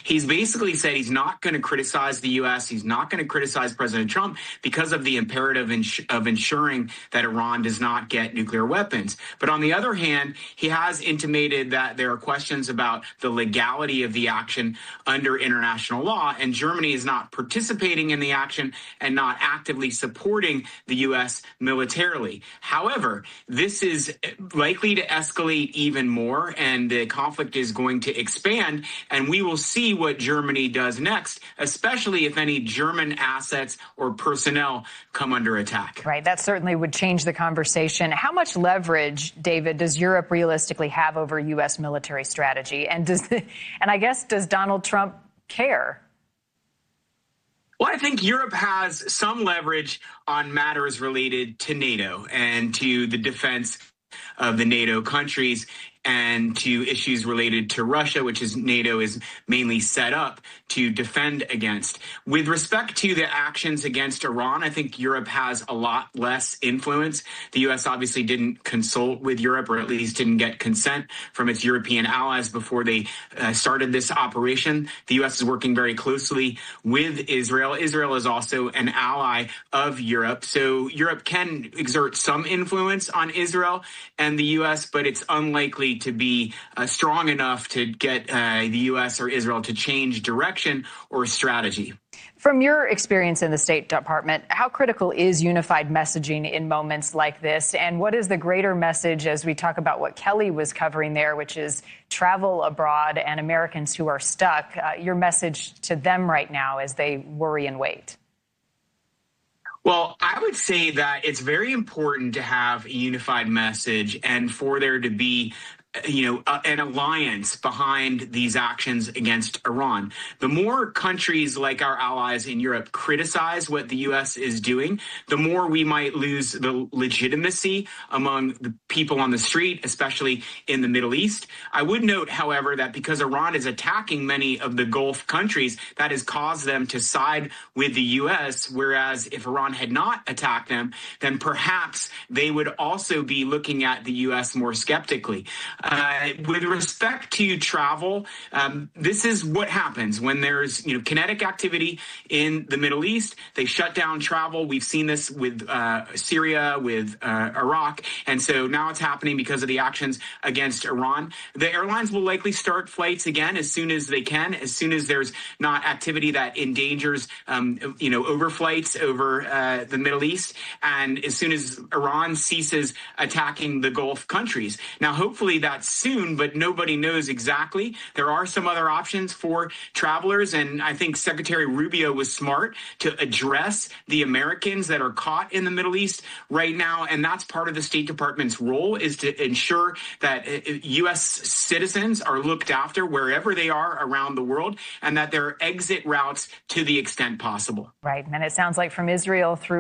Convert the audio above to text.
He's basically said he's not going to criticize the U.S. He's not going to criticize President Trump because of the imperative of ensuring that Iran does not get nuclear weapons. But on the other hand, he has intimated that there are questions about the legality of the action under international law, and Germany is not participating in the action and not actively supporting the U.S. militarily. However, this is likely to escalate even more, and the conflict is going to expand, and we will see what Germany does next, especially if any German assets or personnel come under attack. Right. That certainly would change the conversation. How much leverage, David, does Europe realistically have over U.S. military strategy? And I guess, does Donald Trump care? Well, I think Europe has some leverage on matters related to NATO and to the defense of the NATO countries and to issues related to Russia, which is NATO is mainly set up to defend against. With respect to the actions against Iran, I think Europe has a lot less influence. The U.S. obviously didn't consult with Europe, or at least didn't get consent from its European allies before they started this operation. The U.S. is working very closely with Israel. Israel is also an ally of Europe, so Europe can exert some influence on Israel and the U.S., but it's unlikely to be strong enough to get the U.S. or Israel to change direction or strategy. From your experience in the State Department, how critical is unified messaging in moments like this? And what is the greater message as we talk about what Kelly was covering there, which is travel abroad and Americans who are stuck, your message to them right now as they worry and wait? Well, I would say that it's very important to have a unified message and for there to be an alliance behind these actions against Iran. The more countries like our allies in Europe criticize what the U.S. is doing, the more we might lose the legitimacy among the people on the street, especially in the Middle East. I would note, however, that because Iran is attacking many of the Gulf countries, that has caused them to side with the U.S., whereas if Iran had not attacked them, then perhaps they would also be looking at the U.S. more skeptically. With respect to travel, this is what happens when there's kinetic activity in the Middle East. They shut down travel. We've seen this with Syria, with Iraq, and so now it's happening because of the actions against Iran. The airlines will likely start flights again as soon as they can, as soon as there's not activity that endangers overflights over the Middle East, and as soon as Iran ceases attacking the Gulf countries. Now, hopefully that's soon, but nobody knows exactly. There are some other options for travelers, and I think Secretary Rubio was smart to address the Americans that are caught in the Middle East right now, and that's part of the State Department's role, is to ensure that U.S. citizens are looked after wherever they are around the world, and that there are exit routes to the extent possible. Right, and it sounds like from Israel through